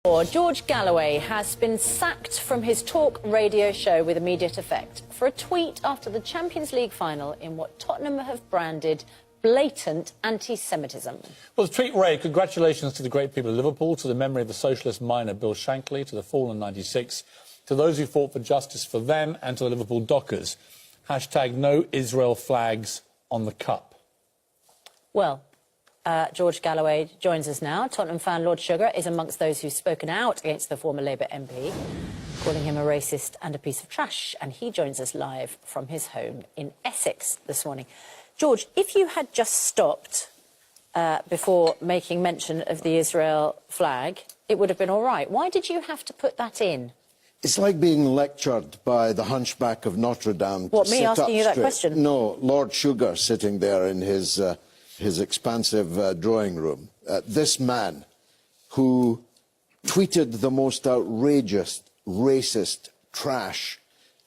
George Galloway has been sacked from his talk radio show with immediate effect for a tweet after the Champions League final in what Tottenham have branded blatant anti-Semitism. Well, the tweet read, "Congratulations to the great people of Liverpool, to the memory of the socialist miner Bill Shankly, to the fallen 96, to those who fought for justice for them and to the Liverpool dockers. Hashtag no Israel flags on the cup." Well, George Galloway joins us now. Tottenham fan Ľùťfùr is amongst those who've spoken out against the former Labour MP, calling him a racist and a piece of trash. And he joins us live from his home in Essex this morning. George, if you had just stopped before making mention of the Israel flag, it would have been all right. Why did you have to put that in? It's like being lectured by the hunchback of Notre Dame. What, me asking you that question? No, Lord Sugar sitting there in his expansive drawing room. This man who tweeted the most outrageous, racist trash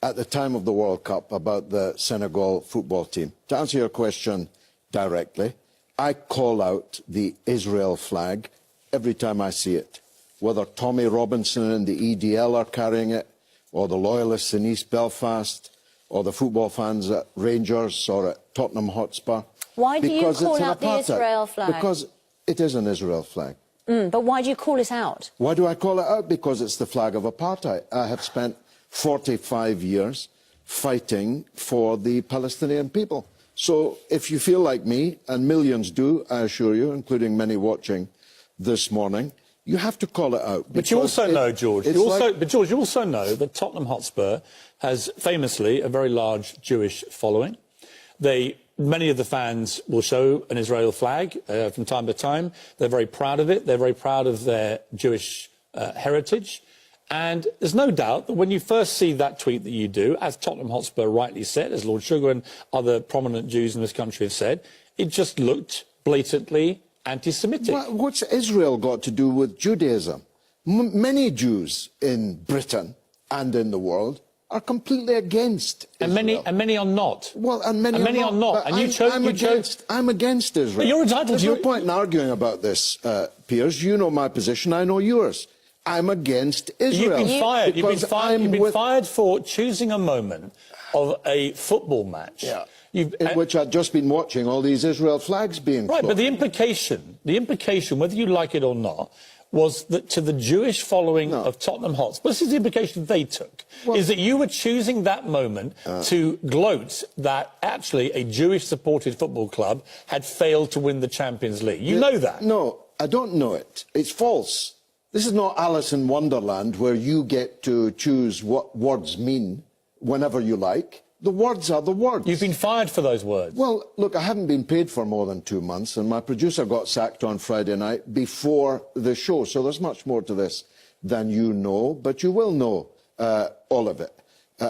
at the time of the World Cup about the Senegal football team. To answer your question directly, I call out the Israel flag every time I see it. Whether Tommy Robinson and the EDL are carrying it, or the loyalists in East Belfast, or the football fans at Rangers or at Tottenham Hotspur. Why do you call out the Israel flag? Because it is an Israel flag. But why do you call it out? Why do I call it out? Because it's the flag of apartheid. I have spent 45 years fighting for the Palestinian people. So if you feel like me, and millions do, I assure you, including many watching this morning, you have to call it out. But you also know, George, you also know that Tottenham Hotspur has famously a very large Jewish following. Many of the fans will show an Israel flag from time to time. They're very proud of it. They're very proud of their Jewish heritage. And there's no doubt that when you first see that tweet that you do, as Tottenham Hotspur rightly said, as Ľùťfùr and other prominent Jews in this country have said, it just looked blatantly anti-Semitic. What's Israel got to do with Judaism? Many Jews in Britain and in the world are completely against Israel. And many are not. Well, and many are not. And I'm against Israel. But you're entitled There's no point in arguing about this, Piers. You know my position, I know yours. I'm against Israel. You've been fired. You've been fired for choosing a moment of a football match. Yeah. In which I'd just been watching all these Israel flags being right, flown. but the implication, whether you like it or not, was that to the Jewish following of Tottenham Hotspur, this is the implication they took, is that you were choosing that moment to gloat that actually a Jewish-supported football club had failed to win the Champions League. You know that. No, I don't know it. It's false. This is not Alice in Wonderland where you get to choose what words mean whenever you like. The words are the words. You've been fired for those words. Well, look, I haven't been paid for more than 2 months, and my producer got sacked on Friday night before the show, so there's much more to this than you know, but you will know all of it.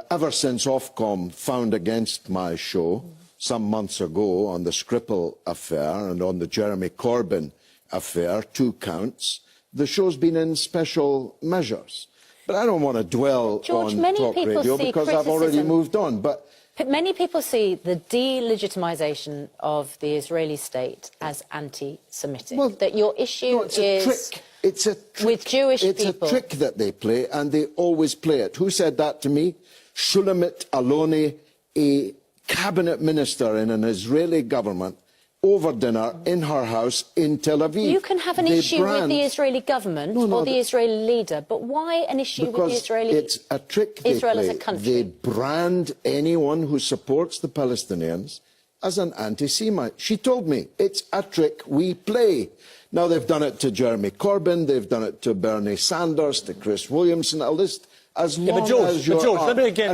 Ever since Ofcom found against my show some months ago on the Skripal affair and on the Jeremy Corbyn affair, 2 counts, the show's been in special measures. But I don't want to dwell on talk radio because I've already moved on. But many people see the delegitimization of the Israeli state as anti-Semitic. Well, that your issue is a trick. It's a trick. With Jewish people. It's a trick that they play, and they always play it. Who said that to me? Shulamit Aloni, a cabinet minister in an Israeli government, over dinner in her house in Tel Aviv. You can have an issue with the Israeli government or the Israeli leader, but why an issue with the Israeli... Because it's a trick they Israel play. As a country. They brand anyone who supports the Palestinians as an anti-Semite. She told me, it's a trick we play. Now, they've done it to Jeremy Corbyn, they've done it to Bernie Sanders, to Chris Williamson, a list as long as you're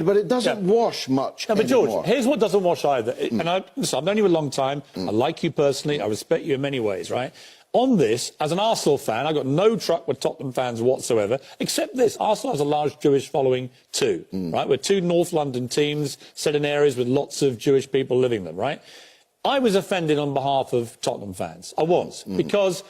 but it doesn't wash much but anymore. George, here's what doesn't wash either. And listen, I've known you a long time. I like you personally. I respect you in many ways, right? On this, as an Arsenal fan, I've got no truck with Tottenham fans whatsoever, except this. Arsenal has a large Jewish following too, right? We're 2 North London teams set in areas with lots of Jewish people living them, right? I was offended on behalf of Tottenham fans. I was, because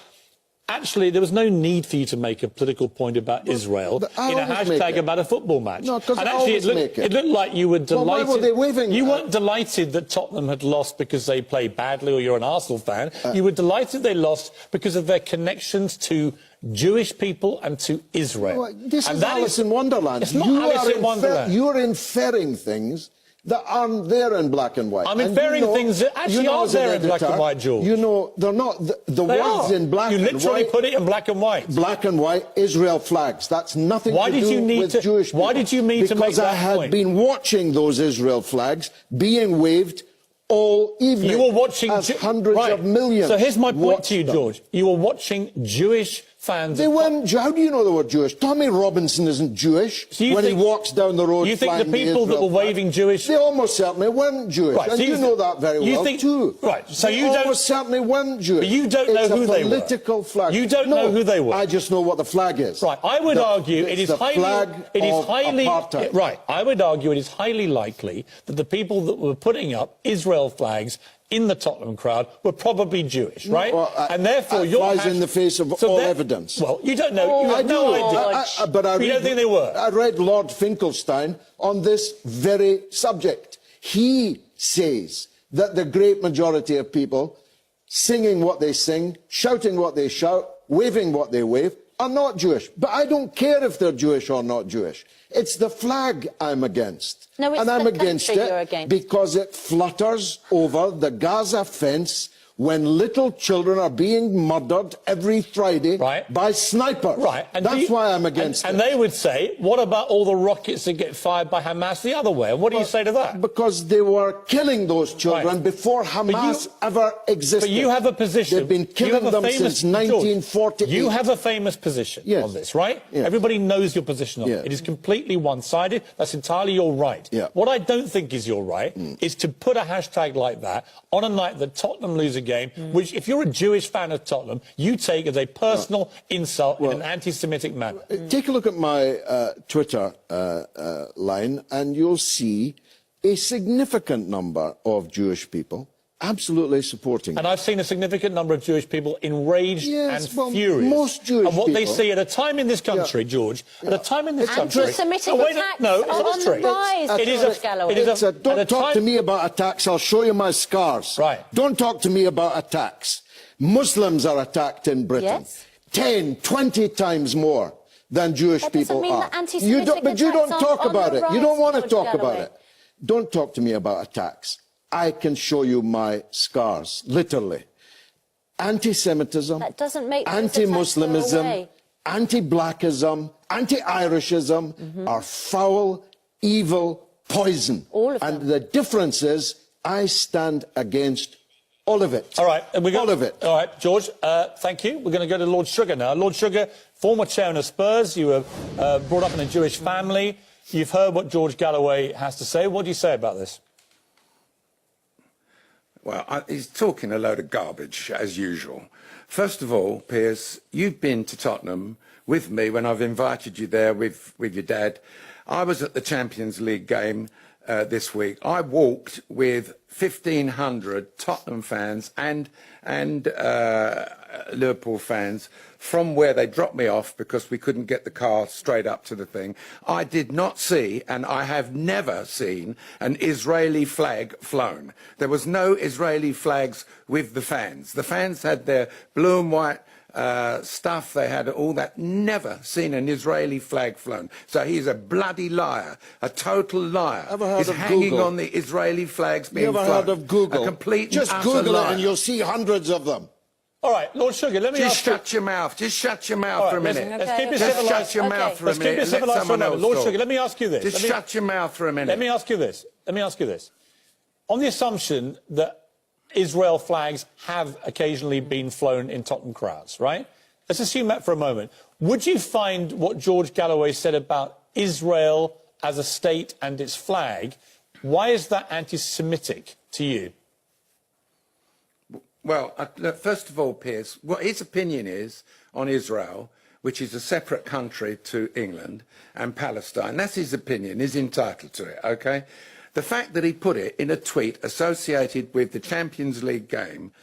actually, there was no need for you to make a political point about Israel in a hashtag about a football match. No, because and actually, it looked like you were delighted. Well, why were they waving? You weren't delighted that Tottenham had lost because they played badly or you're an Arsenal fan. You were delighted they lost because of their connections to Jewish people and to Israel. Well, this is Alice in Wonderland. It's not Alice in Wonderland. You're inferring things that aren't there in black and white. I'm inferring things that actually aren't there in black and white, George. You know, they're not. The words in black and white. You literally put it in black and white. Black and white, Israel flags. That's nothing Why to did do you need with to, Jewish people. Why did you mean to make Because I that had point? been watching those Israel flags being waved all evening. You were watching hundreds of millions. So here's my point to you, George. You were watching Jewish fans. They weren't. How do you know they were Jewish? Tommy Robinson isn't Jewish when he walks down the road. You think the people that were waving Jewish? They almost certainly weren't Jewish, right, and so you know that very well too. Right. So they you don't. Almost certainly weren't Jewish. But you don't know who they were. It's a political flag. You don't know who they were. I just know what the flag is. Right. I would argue it is highly. Apartheid. Right. I would argue it is highly likely that the people that were putting up Israel flags in the Tottenham crowd were probably Jewish, right? Well, and therefore, you're flies in the face of all evidence. Well, you don't know. You have no idea. But you don't think they were. I read Lord Finkelstein on this very subject. He says that the great majority of people singing what they sing, shouting what they shout, waving what they wave, are not Jewish. But I don't care if they're Jewish or not Jewish. It's the flag I'm against. No, it's and I'm the against country it you're against. because it flutters over the Gaza fence when little children are being murdered every Friday by snipers. Right. And that's why I'm against it. And they would say, what about all the rockets that get fired by Hamas the other way? And what do you say to that? Because they were killing those children before Hamas ever existed. But you have a position. They've been killing them since 1948. You have a famous position on this, right? Yes. Everybody knows your position on it. It is completely one-sided. That's entirely your right. What I don't think is your right is to put a hashtag like that on a night that Tottenham lose a game, which, if you're a Jewish fan of Tottenham, you take as a personal insult in an anti-Semitic manner. Take a look at my Twitter line, and you'll see a significant number of Jewish people absolutely supporting. And I've seen a significant number of Jewish people enraged and furious. Most Jewish and what people, they see at a time in this country, George, at a time in this country... Anti-Semitic attacks no, on the rise, Galloway. Don't talk to me about attacks, I'll show you my scars. Right. Don't talk to me about attacks. Muslims are attacked in Britain. 10, 20 times more than Jewish people are. But you don't talk about it. You don't want to talk about it. Don't talk to me about attacks. I can show you my scars, literally. Anti-Semitism, anti-Muslimism, anti-Blackism, anti-Irishism are foul, evil poison. All of them. And the difference is I stand against all of it. All right. All of it. All right, George, thank you. We're going to go to Lord Sugar now. Lord Sugar, former chairman of Spurs. You were brought up in a Jewish family. You've heard what George Galloway has to say. What do you say about this? Well, he's talking a load of garbage, as usual. First of all, Piers, you've been to Tottenham with me when I've invited you there with your dad. I was at the Champions League game this week. I walked with 1,500 Tottenham fans and Liverpool fans from where they dropped me off because we couldn't get the car straight up to the thing. I did not see, and I have never seen, an Israeli flag flown. There was no Israeli flags with the fans. The fans had their blue and white stuff, they had all that. Never seen an Israeli flag flown. So he's a bloody liar, a total liar. He's hanging on the Israeli flags being flown. You ever heard of Google? A complete Just Google it and you'll see hundreds of them. All right, Lord Sugar, let me ask you... Just shut your mouth. Just shut your mouth for a minute. Let's keep it Just civilised. shut your mouth for a minute and let Let someone else Lord talk. Sugar, let me ask you this. Just shut your mouth for a minute. Let me ask you this. On the assumption that Israel flags have occasionally been flown in Tottenham crowds, right? Let's assume that for a moment. Would you find what George Galloway said about Israel as a state and its flag, why is that anti-Semitic to you? Well, look, first of all, Piers, what his opinion is on Israel, which is a separate country to England and Palestine, that's his opinion. He's entitled to it, OK? The fact that he put it in a tweet associated with the Champions League game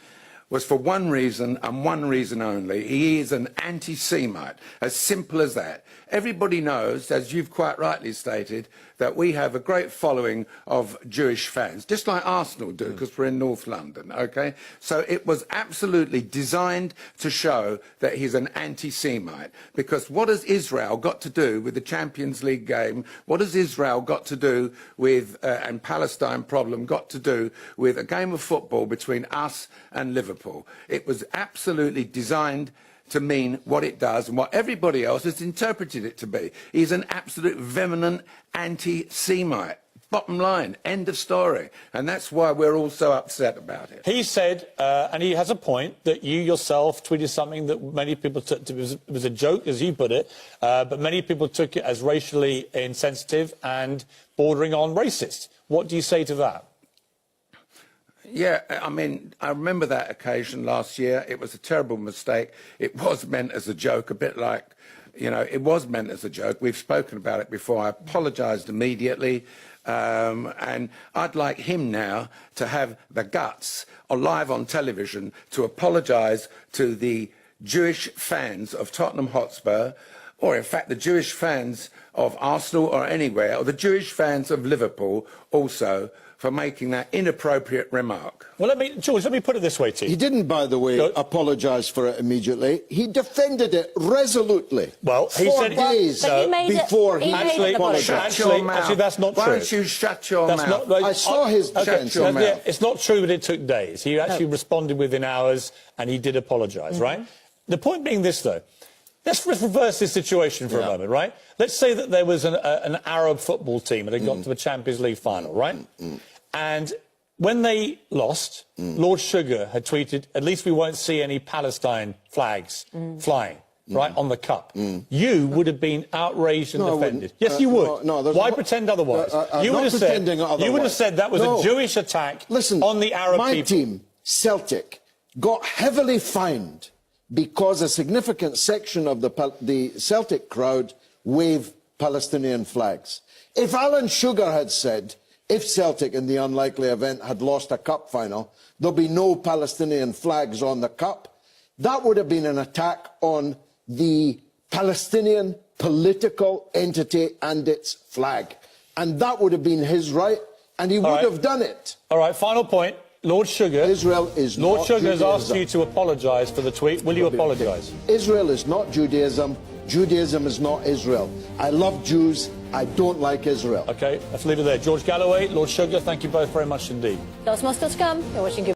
was for one reason and one reason only. He is an anti-Semite, as simple as that. Everybody knows, as you've quite rightly stated, that we have a great following of Jewish fans, just like Arsenal do, because we're in North London, okay? So it was absolutely designed to show that he's an anti-Semite, because what has Israel got to do with the Champions League game? What has Israel got to do with, and Palestine problem got to do with a game of football between us and Liverpool? It was absolutely designed to mean what it does and what everybody else has interpreted it to be. He's an absolute vehement anti-Semite. Bottom line, end of story. And that's why we're all so upset about it. He said, and he has a point, that you yourself tweeted something that many people took, it was a joke, as you put it, but many people took it as racially insensitive and bordering on racist. What do you say to that? Yeah, I mean, I remember that occasion last year. It was a terrible mistake. It was meant as a joke, a bit like, you know, it was meant as a joke. We've spoken about it before. I apologised immediately. And I'd like him now to have the guts, or live on television, to apologise to the Jewish fans of Tottenham Hotspur, or in fact the Jewish fans of Arsenal or anywhere, or the Jewish fans of Liverpool also, for making that inappropriate remark. Well, George, let me put it this way to you. He didn't, by the way, apologise for it immediately. He defended it resolutely. Well, he said days before he apologised. Actually, that's not true. Why don't you shut your mouth? Not, I saw his chance. Yeah, it's not true, but it took days. He actually responded within hours, and he did apologise, right? The point being this, though. Let's reverse this situation for a moment, right? Let's say that there was an Arab football team that had got to the Champions League final, right? And when they lost, Lord Sugar had tweeted, at least we won't see any Palestine flags flying, right, on the cup. You would have been outraged and offended. Yes, you would. Why pretend otherwise? You would have said that was a Jewish attack on the Arab people. My team, Celtic, got heavily fined because a significant section of the Celtic crowd waved Palestinian flags. If Alan Sugar had said, if Celtic, in the unlikely event, had lost a cup final, there'll be no Palestinian flags on the cup, that would have been an attack on the Palestinian political entity and its flag. And that would have been his right, and he would have done it. All right, final point. Lord Sugar, Israel is Lord not Sugar has Judaism. asked you to apologise for the tweet. Will you apologise? Israel is not Judaism. Judaism is not Israel. I love Jews. I don't like Israel. OK, let's leave it there. George Galloway, Lord Sugar, thank you both very much indeed. Lots more still to come. You're watching Good